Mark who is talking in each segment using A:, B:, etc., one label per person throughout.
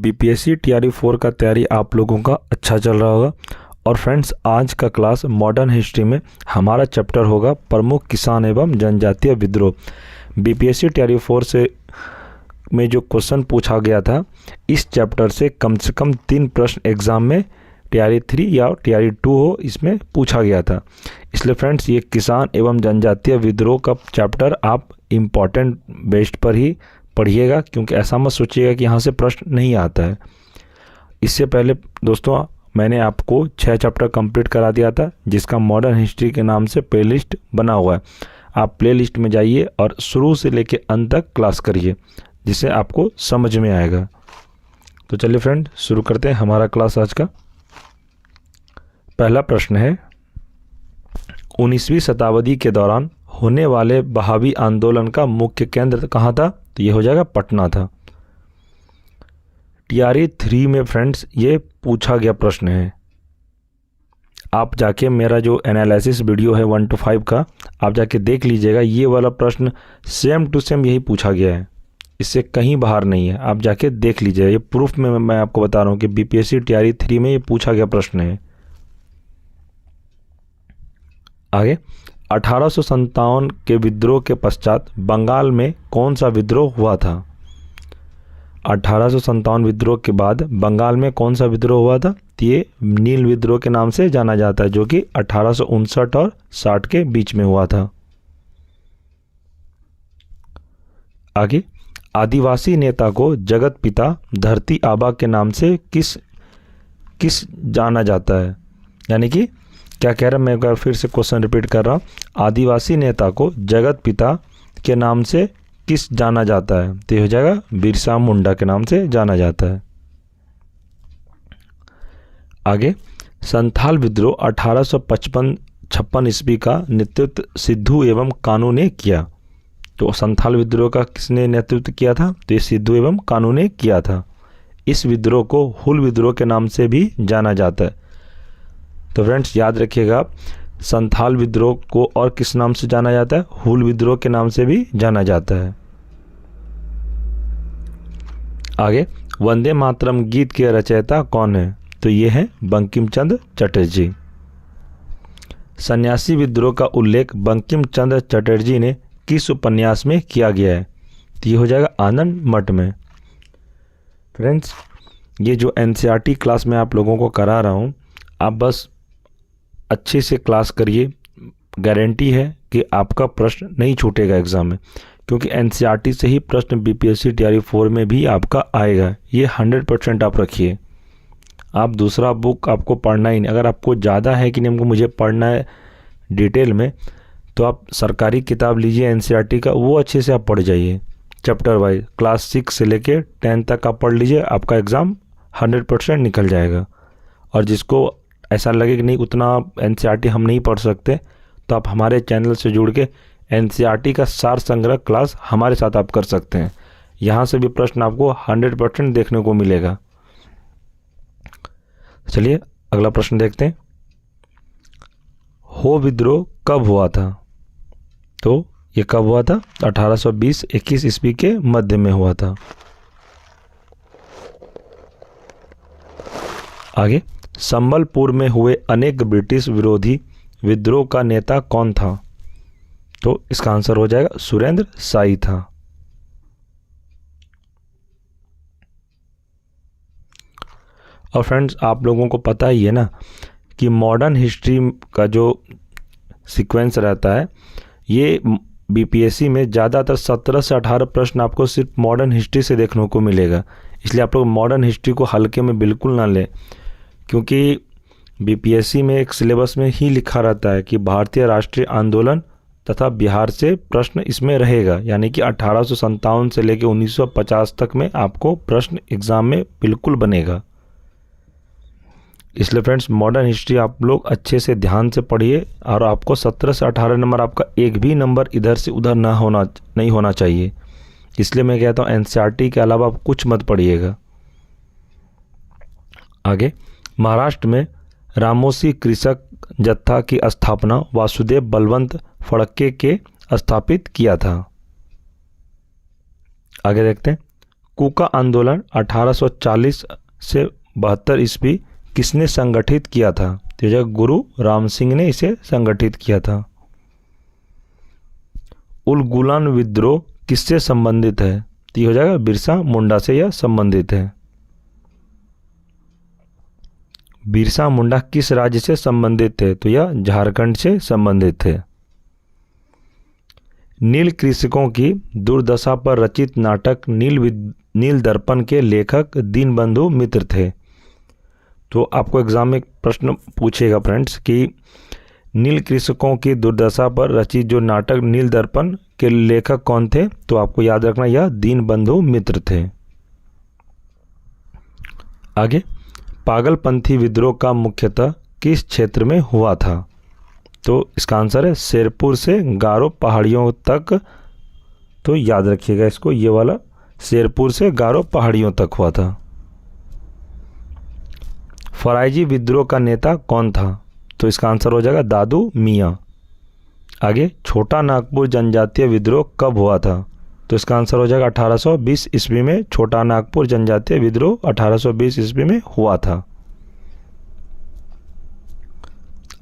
A: BPSC TRE 4 का तैयारी आप लोगों का अच्छा चल रहा होगा। और फ्रेंड्स, आज का क्लास मॉडर्न हिस्ट्री में हमारा चैप्टर होगा प्रमुख किसान एवं जनजातीय विद्रोह। बीपीएससी टीआरई 4 से में जो क्वेश्चन पूछा गया था, इस चैप्टर से कम 3 प्रश्न एग्ज़ाम में टीआरई 3 या टीआरई 2 हो, इसमें पूछा गया था। इसलिए फ्रेंड्स, ये किसान एवं जनजातीय विद्रोह का चैप्टर आप इम्पॉर्टेंट बेस्ड पर ही पढ़िएगा, क्योंकि ऐसा मत सोचिएगा कि यहाँ से प्रश्न नहीं आता है। इससे पहले दोस्तों मैंने आपको 6 चैप्टर कंप्लीट करा दिया था, जिसका मॉडर्न हिस्ट्री के नाम से प्लेलिस्ट बना हुआ है। आप प्लेलिस्ट में जाइए और शुरू से लेकर अंत तक क्लास करिए, जिससे आपको समझ में आएगा। तो चलिए फ्रेंड, शुरू करते हैं हमारा क्लास आज का। पहला प्रश्न है, 19वीं शताब्दी के दौरान होने वाले बहावी आंदोलन का मुख्य केंद्र कहाँ था? तो ये हो जाएगा पटना था। टीआरई 3 में फ्रेंड्स ये पूछा गया प्रश्न है। आप जाके मेरा जो एनालिसिस वीडियो है 1 to 5 का, आप जाके देख लीजिएगा। ये वाला प्रश्न सेम टू सेम यही पूछा गया है, इससे कहीं बाहर नहीं है। आप जाके देख लीजिएगा, ये प्रूफ में मैं आपको बता रहा हूँ कि बीपीएससी टीआरई 3 में ये पूछा गया प्रश्न है। आगे, 1857 के विद्रोह के पश्चात बंगाल में कौन सा विद्रोह हुआ था? 1857 विद्रोह के बाद बंगाल में कौन सा विद्रोह हुआ था? तो ये नील विद्रोह के नाम से जाना जाता है, जो कि 1859 और 60 के बीच में हुआ था। आगे, आदिवासी नेता को जगत पिता धरती आबा के नाम से किस जाना जाता है? यानी कि क्या कह रहा है, मैं एक बार फिर से क्वेश्चन रिपीट कर रहा हूँ। आदिवासी नेता को जगत पिता के नाम से किस जाना जाता है? तो ये हो जाएगा बिरसा मुंडा के नाम से जाना जाता है। आगे, संथाल विद्रोह 1856 ईस्वी का नेतृत्व सिद्धू एवं कानू ने किया। तो संथाल विद्रोह का किसने नेतृत्व किया था? तो ये सिद्धू एवं कानू ने किया था। इस विद्रोह को हुल विद्रोह के नाम से भी जाना जाता है। तो फ्रेंड्स याद रखिएगा, संथाल विद्रोह को और किस नाम से जाना जाता है? हुल विद्रोह के नाम से भी जाना जाता है। आगे, वंदे मातरम गीत के रचयिता कौन है? तो ये है बंकिम चंद्र चटर्जी। सन्यासी विद्रोह का उल्लेख बंकिम चंद्र चटर्जी ने किस उपन्यास में किया गया है? तो ये हो जाएगा आनंद मठ में। फ्रेंड्स, ये जो एनसीईआरटी क्लास में आप लोगों को करा रहा हूँ, आप बस अच्छे से क्लास करिए। गारंटी है कि आपका प्रश्न नहीं छूटेगा एग्ज़ाम में, क्योंकि एनसीईआरटी से ही प्रश्न बीपीएससी टीआरई 4 में भी आपका आएगा। ये 100% आप रखिए। आप दूसरा बुक आपको पढ़ना ही नहीं। अगर आपको ज़्यादा है कि नहीं हमको मुझे पढ़ना है डिटेल में, तो आप सरकारी किताब लीजिए एनसीईआरटी का, वो अच्छे से आप पढ़ जाइए चैप्टर वाइज। क्लास 6 से लेके 10 तक आप पढ़ लीजिए, आपका एग्ज़ाम 100% निकल जाएगा। और जिसको ऐसा लगे कि नहीं उतना एनसीईआरटी हम नहीं पढ़ सकते, तो आप हमारे चैनल से जुड़ के एनसीईआरटी का सार संग्रह क्लास हमारे साथ आप कर सकते हैं। यहाँ से भी प्रश्न आपको 100% देखने को मिलेगा। चलिए अगला प्रश्न देखते हैं। हो विद्रोह कब हुआ था? तो ये कब हुआ था? 1820-21 ईस्वी के मध्य में हुआ था। आगे, संबलपुर में हुए अनेक ब्रिटिश विरोधी विद्रोह का नेता कौन था? तो इसका आंसर हो जाएगा सुरेंद्र शाही था। और फ्रेंड्स, आप लोगों को पता ही है ना कि मॉडर्न हिस्ट्री का जो सीक्वेंस रहता है, ये बीपीएससी में ज़्यादातर 17 से 18 प्रश्न आपको सिर्फ मॉडर्न हिस्ट्री से देखने को मिलेगा। इसलिए आप लोग मॉडर्न हिस्ट्री को हल्के में बिल्कुल ना लें, क्योंकि बीपीएससी में एक सिलेबस में ही लिखा रहता है कि भारतीय राष्ट्रीय आंदोलन तथा बिहार से प्रश्न इसमें रहेगा। यानी कि 1857 से लेकर 1950 तक में आपको प्रश्न एग्ज़ाम में बिल्कुल बनेगा। इसलिए फ्रेंड्स, मॉडर्न हिस्ट्री आप लोग अच्छे से ध्यान से पढ़िए, और आपको 17 से 18 नंबर, आपका एक भी नंबर इधर से उधर नहीं होना चाहिए। इसलिए मैं कहता हूँ एनसीईआरटी के अलावा आप कुछ मत पढ़िएगा। आगे, महाराष्ट्र में रामोसी कृषक जत्था की स्थापना वासुदेव बलवंत फड़के के स्थापित किया था। आगे देखते हैं। कूका आंदोलन 1840 से 72 ईस्वी किसने संगठित किया था? तो यह गुरु राम सिंह ने इसे संगठित किया था। उलगुलान विद्रोह किससे संबंधित है? तो हो जाएगा बिरसा मुंडा से यह संबंधित है। बिरसा मुंडा किस राज्य से संबंधित थे? तो यह झारखंड से संबंधित थे। नील कृषकों की दुर्दशा पर रचित नाटक नील दर्पण के लेखक दीनबंधु मित्र थे। तो आपको एग्जाम में प्रश्न पूछेगा फ्रेंड्स कि नील कृषकों की दुर्दशा पर रचित जो नाटक नील दर्पण के लेखक कौन थे? तो आपको याद रखना यह दीनबंधु मित्र थे। आगे, पागलपंथी विद्रोह का मुख्यतः किस क्षेत्र में हुआ था? तो इसका आंसर है शेरपुर से गारो पहाड़ियों तक। तो याद रखिएगा इसको, ये वाला शेरपुर से गारो पहाड़ियों तक हुआ था। फराइजी विद्रोह का नेता कौन था? तो इसका आंसर हो जाएगा दादू मियाँ। आगे, छोटा नागपुर जनजातीय विद्रोह कब हुआ था? तो इसका आंसर हो जाएगा 1820 ईस्वी में। छोटा नागपुर जनजातीय विद्रोह 1820 ईस्वी में हुआ था।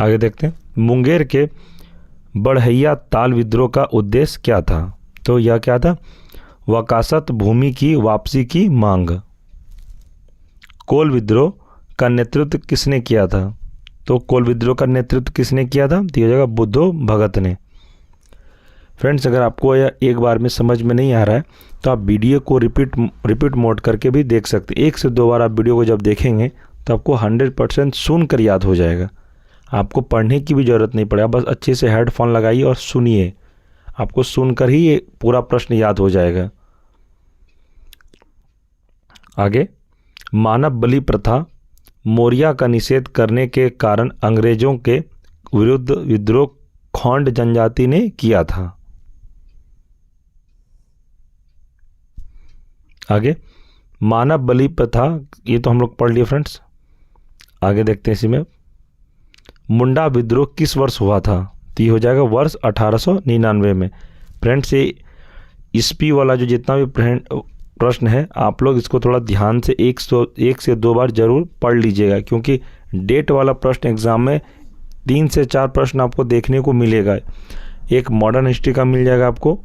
A: आगे देखते हैं, मुंगेर के बढ़ैया ताल विद्रोह का उद्देश्य क्या था? तो यह क्या था? वकासत भूमि की वापसी की मांग। कोल विद्रोह का नेतृत्व किसने किया था? तो कोल विद्रोह का नेतृत्व किसने किया था? तो यह जगह बुद्धो भगत ने। फ्रेंड्स, अगर आपको यह एक बार में समझ में नहीं आ रहा है तो आप वीडियो को रिपीट मोड करके भी देख सकते हैं। 1 से 2 बार आप वीडियो को जब देखेंगे तो आपको 100% सुनकर याद हो जाएगा। आपको पढ़ने की भी ज़रूरत नहीं पड़ेगा, बस अच्छे से हेडफोन लगाइए और सुनिए, आपको सुनकर ही ये पूरा प्रश्न याद हो जाएगा। आगे, मानव बलि प्रथा मौर्य का निषेध करने के कारण अंग्रेजों के विरुद्ध विद्रोह खोंड जनजाति ने किया था। आगे, मानव बलि प्रथा, ये तो हम लोग पढ़ लिए फ्रेंड्स। आगे देखते हैं इसी में, मुंडा विद्रोह किस वर्ष हुआ था? तो ये हो जाएगा वर्ष 1899 में। फ्रेंड्स, ये ईस्वी वाला जो जितना भी प्रश्न है आप लोग इसको थोड़ा ध्यान से 1 से 2 बार जरूर पढ़ लीजिएगा, क्योंकि डेट वाला प्रश्न एग्जाम में 3 से 4 प्रश्न आपको देखने को मिलेगा। एक मॉडर्न हिस्ट्री का मिल जाएगा आपको,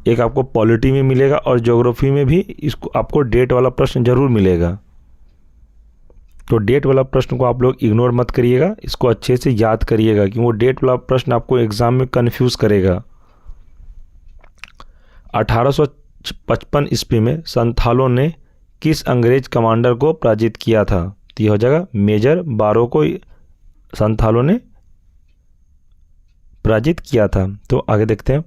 A: एक आपको पॉलिटी में मिलेगा और ज्योग्राफी में भी इसको आपको डेट वाला प्रश्न जरूर मिलेगा। तो डेट वाला प्रश्न को आप लोग इग्नोर मत करिएगा, इसको अच्छे से याद करिएगा, क्योंकि वो डेट वाला प्रश्न आपको एग्जाम में कंफ्यूज करेगा। 1855 ईस्वी में संथालों ने किस अंग्रेज कमांडर को पराजित किया था? तो ये हो जाएगा मेजर बारो को संथालों ने पराजित किया था। तो आगे देखते हैं,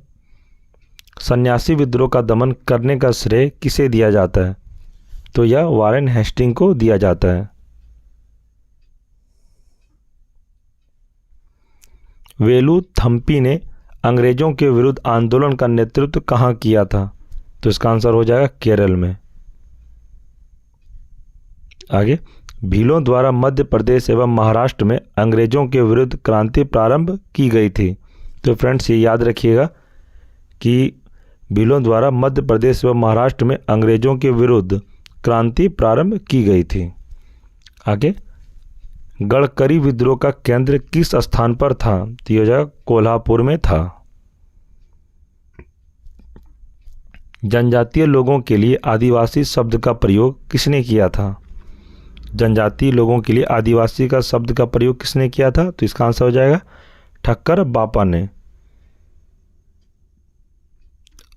A: सन्यासी विद्रोह का दमन करने का श्रेय किसे दिया जाता है? तो यह वारेन हेस्टिंग को दिया जाता है। वेलु थम्पी ने अंग्रेजों के विरुद्ध आंदोलन का नेतृत्व कहाँ किया था? तो इसका आंसर हो जाएगा केरल में। आगे, भीलों द्वारा मध्य प्रदेश एवं महाराष्ट्र में अंग्रेजों के विरुद्ध क्रांति प्रारंभ की गई थी। तो फ्रेंड्स, ये याद रखिएगा कि भीलों द्वारा मध्य प्रदेश एवं महाराष्ट्र में अंग्रेजों के विरुद्ध क्रांति प्रारंभ की गई थी। आगे, गढ़करी विद्रोह का केंद्र किस स्थान पर था? तो यह जगह कोल्हापुर में था। जनजातीय लोगों के लिए आदिवासी शब्द का प्रयोग किसने किया था? जनजातीय लोगों के लिए आदिवासी का शब्द का प्रयोग किसने किया था? तो इसका आंसर हो जाएगा ठक्कर बापा ने।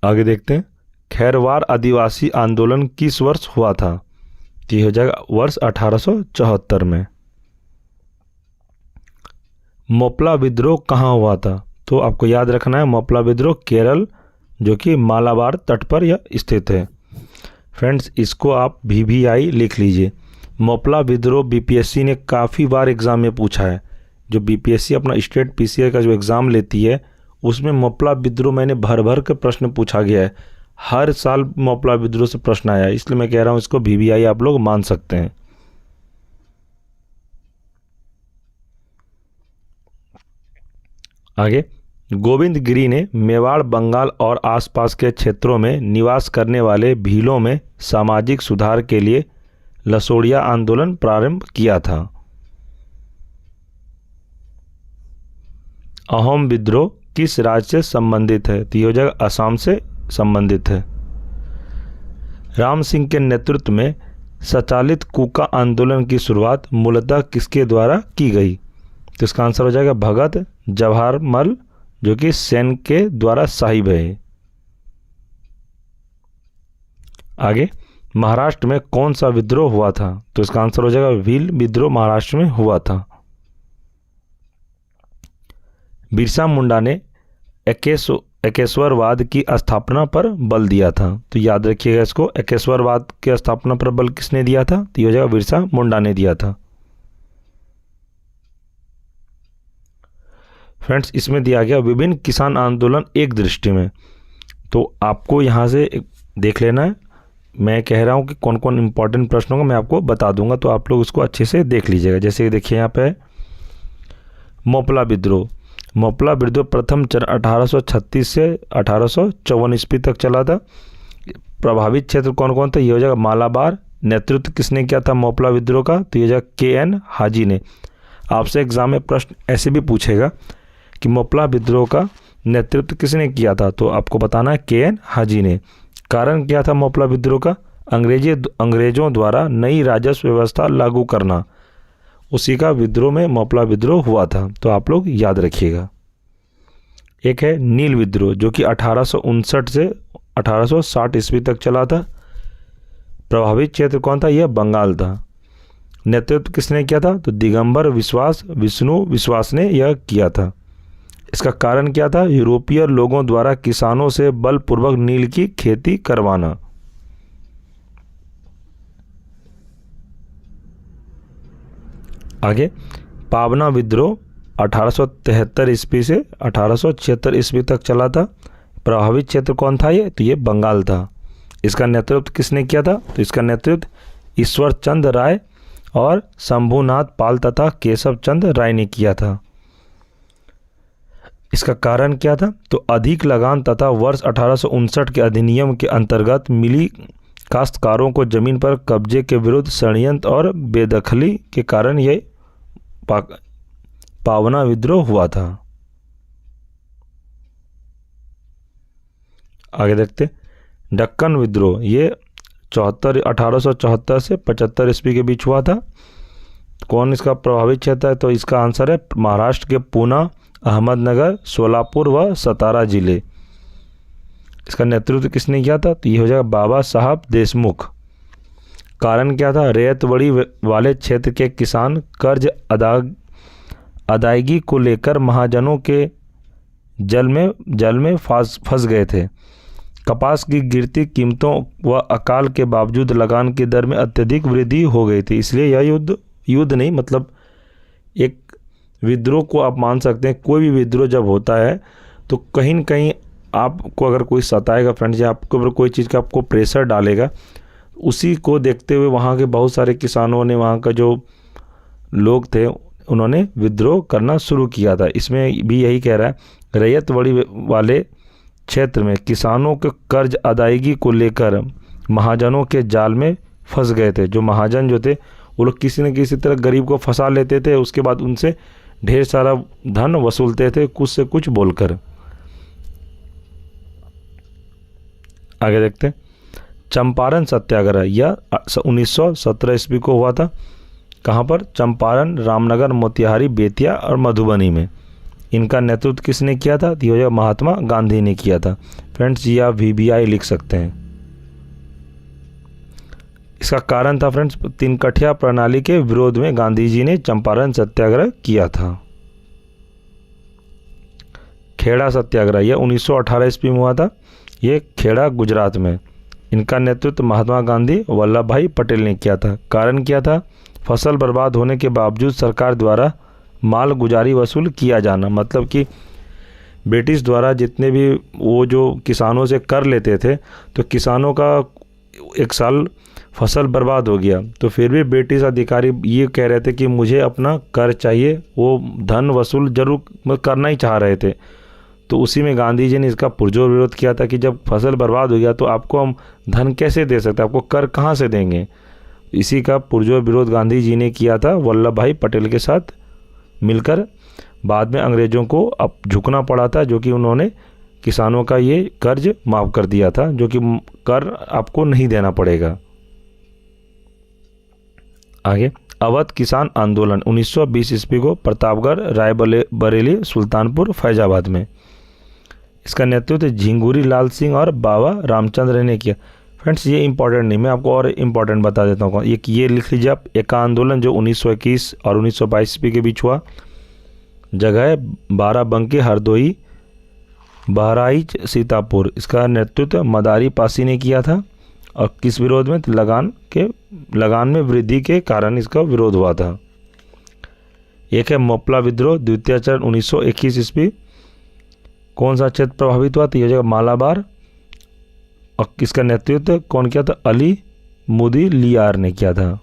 A: आगे देखते हैं, खैरवार आदिवासी आंदोलन किस वर्ष हुआ था? तो यह हो जाएगा वर्ष 1874 में। मोपला विद्रोह कहाँ हुआ था? तो आपको याद रखना है, मोपला विद्रोह केरल, जो कि मालाबार तट पर यह स्थित है। फ्रेंड्स, इसको आप VVI लिख लीजिए। मोपला विद्रोह BPSC ने काफ़ी बार एग्ज़ाम में पूछा है। जो BPSC अपना स्टेट PCI का जो एग्ज़ाम लेती है उसमें मोपला विद्रोह मैंने भर भर के प्रश्न पूछा गया है। हर साल मोपला विद्रोह से प्रश्न आया है, इसलिए मैं कह रहा हूँ इसको VVI आप लोग मान सकते हैं। आगे, गोविंद गिरी ने मेवाड़, बंगाल और आसपास के क्षेत्रों में निवास करने वाले भीलों में सामाजिक सुधार के लिए लसोड़िया आंदोलन प्रारंभ किया था। अहोम विद्रोह किस राज्य से संबंधित है? तो ये हो जाएगा असम से संबंधित है। राम सिंह के नेतृत्व में संचालित कूका आंदोलन की शुरुआत मूलतः किसके द्वारा की गई? तो इसका आंसर हो जाएगा भगत जवाहरमल, जो कि सेन के द्वारा साहिब है। आगे, महाराष्ट्र में कौन सा विद्रोह हुआ था? तो इसका आंसर हो जाएगा भील विद्रोह महाराष्ट्र में हुआ था। बिरसा मुंडा ने एकेश्वरवाद की स्थापना पर बल दिया था। तो याद रखिएगा इसको, एकेश्वरवाद की स्थापना पर बल किसने दिया था? तो ये हो जाएगा बिरसा मुंडा ने दिया था। फ्रेंड्स, इसमें दिया गया विभिन्न किसान आंदोलन एक दृष्टि में। तो आपको यहाँ से देख लेना है, मैं कह रहा हूँ कि कौन कौन इंपॉर्टेंट प्रश्नों को मैं आपको बता दूंगा, तो आप लोग इसको अच्छे से देख लीजिएगा। जैसे देखिए यहाँ पे मोपला विद्रोह। मोपला विद्रोह प्रथम चरण 1836 से 1854 ईस्वी तक चला था। प्रभावित क्षेत्र कौन कौन था? ये हो जाएगा मालाबार। नेतृत्व किसने किया था मोपला विद्रोह का? तो ये हो जाएगा KN हाजी ने। आपसे एग्जाम में प्रश्न ऐसे भी पूछेगा कि मोपला विद्रोह का नेतृत्व किसने किया था? तो आपको बताना है KN हाजी ने। कारण क्या था मोपला विद्रोह का? अंग्रेजों द्वारा नई राजस्व व्यवस्था लागू करना, उसी का विद्रोह में मोपला विद्रोह हुआ था। तो आप लोग याद रखिएगा। एक है नील विद्रोह, जो कि 1859 से 1860 ईस्वी तक चला था। प्रभावित क्षेत्र कौन था? यह बंगाल था। नेतृत्व किसने किया था? तो दिगंबर विष्णु विश्वास ने यह किया था। इसका कारण क्या था? यूरोपीय लोगों द्वारा किसानों से बलपूर्वक नील की खेती करवाना। आगे, पावना विद्रोह 1873 ईस्वी से 1876 ईस्वी तक चला था। प्रभावित क्षेत्र कौन था? ये तो ये बंगाल था। इसका नेतृत्व किसने किया था? तो इसका नेतृत्व ईश्वर चंद्र राय और शंभुनाथ पाल तथा केशव चंद्र राय ने किया था। इसका कारण क्या था? तो अधिक लगान तथा वर्ष 1859 के अधिनियम के अंतर्गत मिली काश्तकारों को जमीन पर कब्जे के विरुद्ध षड्यंत्र और बेदखली के कारण यह पावना विद्रोह हुआ था। आगे देखते, दक्कन विद्रोह, ये 1874 से 75 ईस्वी के बीच हुआ था। कौन इसका प्रभावित क्षेत्र है? तो इसका आंसर है महाराष्ट्र के पूना, अहमदनगर, सोलापुर व सतारा जिले। इसका नेतृत्व किसने किया था? तो ये हो जाएगा बाबा साहब देशमुख। कारण क्या था? रेतवड़ी वाले क्षेत्र के किसान कर्ज अदायगी को लेकर महाजनों के जल में फंस गए थे। कपास की गिरती कीमतों व अकाल के बावजूद लगान की दर में अत्यधिक वृद्धि हो गई थी। इसलिए यह युद्ध नहीं, मतलब एक विद्रोह को आप मान सकते हैं। कोई भी विद्रोह जब होता है तो कहीं न कहीं आपको अगर कोई सताएगा फ्रेंड्स, या आपके ऊपर कोई चीज़ का आपको प्रेशर डालेगा, उसी को देखते हुए वहाँ के बहुत सारे किसानों ने, वहाँ का जो लोग थे, उन्होंने विद्रोह करना शुरू किया था। इसमें भी यही कह रहा है, रैयतवड़ी वाले क्षेत्र में किसानों के कर्ज अदायगी को लेकर महाजनों के जाल में फंस गए थे। जो महाजन जो थे वो लोग किसी न किसी तरह गरीब को फंसा लेते थे, उसके बाद उनसे ढेर सारा धन वसूलते थे कुछ से कुछ बोलकर। आगे देखते हैं, चंपारण सत्याग्रह यह 1917 ईस्वी को हुआ था। कहाँ पर? चंपारण, रामनगर, मोतिहारी, बेतिया और मधुबनी में। इनका नेतृत्व किसने किया था? तो यह महात्मा गांधी ने किया था। फ्रेंड्स, ये आप VBI लिख सकते हैं। इसका कारण था फ्रेंड्स, तीन कठिया प्रणाली के विरोध में गांधी जी ने चंपारण सत्याग्रह किया था। खेड़ा सत्याग्रह यह 1918 ईस्वी में हुआ था। ये खेड़ा गुजरात में। इनका नेतृत्व महात्मा गांधी वल्लभ भाई पटेल ने किया था। कारण क्या था? फसल बर्बाद होने के बावजूद सरकार द्वारा माल गुजारी वसूल किया जाना। मतलब कि ब्रिटिश द्वारा जितने भी वो जो किसानों से कर लेते थे, तो किसानों का एक साल फसल बर्बाद हो गया, तो फिर भी ब्रिटिश अधिकारी ये कह रहे थे कि मुझे अपना कर चाहिए। वो धन वसूल जरूर करना ही चाह रहे थे। तो उसी में गांधी जी ने इसका पुरजोर विरोध किया था कि जब फसल बर्बाद हो गया तो आपको हम धन कैसे दे सकते हैं, आपको कर कहाँ से देंगे। इसी का पुरजोर विरोध गांधी जी ने किया था वल्लभ भाई पटेल के साथ मिलकर। बाद में अंग्रेज़ों को अब झुकना पड़ा था, जो कि उन्होंने किसानों का ये कर्ज माफ़ कर दिया था, जो कि कर आपको नहीं देना पड़ेगा। आगे, अवध किसान आंदोलन 1920 ईस्वी को प्रतापगढ़, रायबरेली, सुल्तानपुर, फैजाबाद में। इसका नेतृत्व झिंगुरी लाल सिंह और बाबा रामचंद्र ने किया। फ्रेंड्स ये इंपॉर्टेंट नहीं, मैं आपको और इम्पॉर्टेंट बता देता हूँ। ये लिख लीजिए आप, एका आंदोलन जो 1921 और 1922 ईस्वी के बीच हुआ। जगह है बाराबंकी, हरदोई, बहराइच, सीतापुर। इसका नेतृत्व मदारी पासी ने किया था। और किस विरोध में? लगान में वृद्धि के कारण इसका विरोध हुआ था। एक है मोपला विद्रोह, द्वितीय चरण 1921 ईस्वी। कौन सा क्षेत्र प्रभावित हुआ? तो यह जगह मालाबार। और किसका नेतृत्व कौन किया था? अली मुदलियार ने किया था।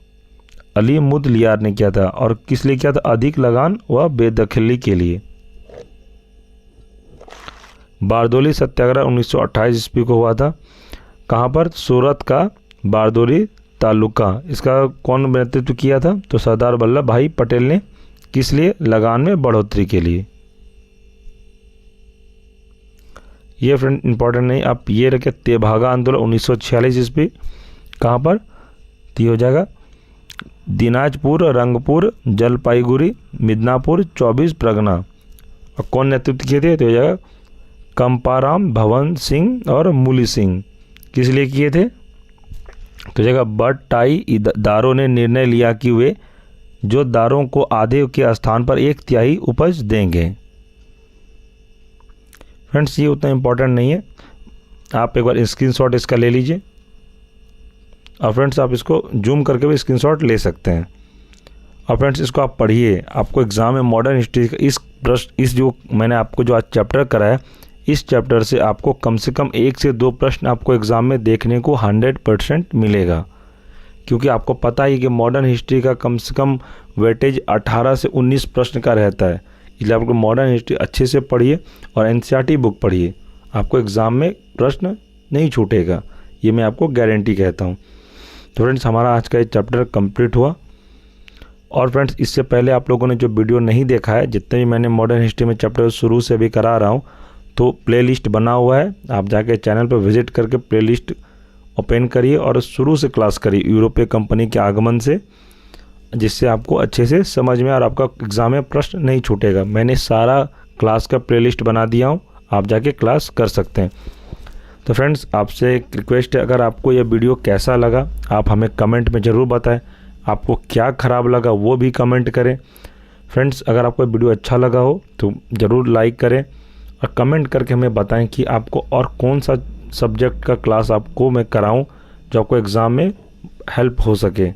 A: अली मुदलियार ने किया था। और किस लिए किया था? अधिक लगान व बेदखली के लिए। बारदोली सत्याग्रह 1928 ईस्वी को हुआ था। कहाँ पर? सूरत का बारदोली तालुका। इसका कौन नेतृत्व किया था? तो सरदार वल्लभ भाई पटेल ने। किस लिए? लगान में बढ़ोतरी के लिए। ये फ्रेंड इंपॉर्टेंट नहीं, आप ये रखें तेभागा आंदोलन 1946 ईस्वी। कहाँ पर? तो हो जाएगा दिनाजपुर, रंगपुर, जलपाईगुड़ी, मिदनापुर, 24 परगना। और कौन नेतृत्व किए थे? तो हो जाएगा कंपाराम, भवन सिंह और मूली सिंह। किस लिए किए थे? तो जगह बट्टाई दारों ने निर्णय लिया कि वे जो दारों को आधे के स्थान पर 1/3 उपज देंगे। फ्रेंड्स ये उतना इम्पोर्टेंट नहीं है, आप एक बार स्क्रीनशॉट इसका ले लीजिए। और फ्रेंड्स आप इसको जूम करके भी स्क्रीनशॉट ले सकते हैं। और फ्रेंड्स इसको आप पढ़िए, आपको एग्ज़ाम में मॉडर्न हिस्ट्री का इस जो मैंने आपको जो आज चैप्टर कराया, इस चैप्टर से आपको कम से कम 1 से 2 प्रश्न आपको एग्ज़ाम में देखने को 100% मिलेगा। क्योंकि आपको पता ही कि मॉडर्न हिस्ट्री का कम से कम वेटेज 18 से 19 प्रश्न का रहता है। इसलिए आपको मॉडर्न हिस्ट्री अच्छे से पढ़िए और एनसीईआरटी बुक पढ़िए, आपको एग्ज़ाम में प्रश्न नहीं छूटेगा, ये मैं आपको गारंटी कहता हूँ। तो फ्रेंड्स हमारा आज का ये चैप्टर कंप्लीट हुआ। और फ्रेंड्स इससे पहले आप लोगों ने जो वीडियो नहीं देखा है, जितने भी मैंने मॉडर्न हिस्ट्री में चैप्टर शुरू से भी करा रहा हूँ, तो प्लेलिस्ट बना हुआ है, आप जाके चैनल पर विजिट करके प्लेलिस्ट ओपन करिए और शुरू से क्लास करिए यूरोपीय कंपनी के आगमन से, जिससे आपको अच्छे से समझ में और आपका एग्ज़ाम में प्रश्न नहीं छूटेगा। मैंने सारा क्लास का प्लेलिस्ट बना दिया हूँ, आप जाके क्लास कर सकते हैं। तो फ्रेंड्स आपसे एक रिक्वेस्ट है, अगर आपको यह वीडियो कैसा लगा आप हमें कमेंट में ज़रूर बताएं। आपको क्या ख़राब लगा वो भी कमेंट करें। फ्रेंड्स अगर आपको वीडियो अच्छा लगा हो तो ज़रूर लाइक करें और कमेंट करके हमें बताएं कि आपको और कौन सा सब्जेक्ट का क्लास आपको मैं कराऊं जो आपको एग्ज़ाम में हेल्प हो सके।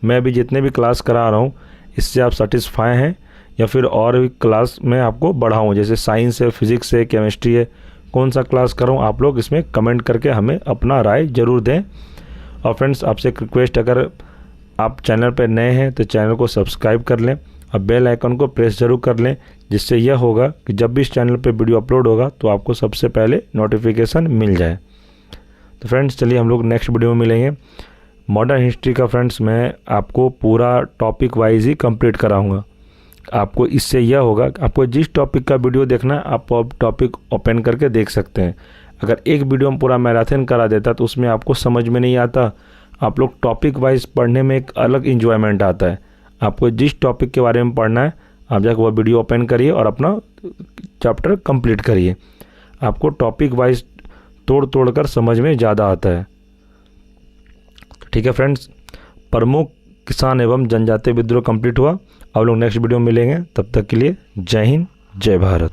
A: मैं अभी जितने भी क्लास करा रहा हूं इससे आप सेटिस्फाई हैं या फिर और भी क्लास में आपको बढ़ाऊं, जैसे साइंस है, फिज़िक्स है, केमिस्ट्री है, कौन सा क्लास कराऊं, आप लोग इसमें कमेंट करके हमें अपना राय ज़रूर दें। और फ्रेंड्स आपसे एक रिक्वेस्ट, अगर आप चैनल पर नए हैं तो चैनल को सब्सक्राइब कर लें और बेल आइकन को प्रेस ज़रूर कर लें, जिससे यह होगा कि जब भी इस चैनल पे वीडियो अपलोड होगा तो आपको सबसे पहले नोटिफिकेशन मिल जाए। तो फ्रेंड्स चलिए हम लोग नेक्स्ट वीडियो में मिलेंगे। मॉडर्न हिस्ट्री का फ्रेंड्स मैं आपको पूरा टॉपिक वाइज ही कंप्लीट कराऊंगा। आपको इससे यह होगा कि आपको जिस टॉपिक का वीडियो देखना है आप टॉपिक ओपन करके देख सकते हैं। अगर एक वीडियो में पूरा मैराथन करा देता तो उसमें आपको समझ में नहीं आता। आप लोग टॉपिक वाइज पढ़ने में एक अलग इन्जॉयमेंट आता है। आपको जिस टॉपिक के बारे में पढ़ना है आप जाकर वह वीडियो ओपन करिए और अपना चैप्टर कंप्लीट करिए। आपको टॉपिक वाइज तोड़ कर समझ में ज़्यादा आता है। ठीक है फ्रेंड्स, प्रमुख किसान एवं जनजातीय विद्रोह कंप्लीट हुआ। अब लोग नेक्स्ट वीडियो में मिलेंगे, तब तक के लिए जय हिंद, जय भारत।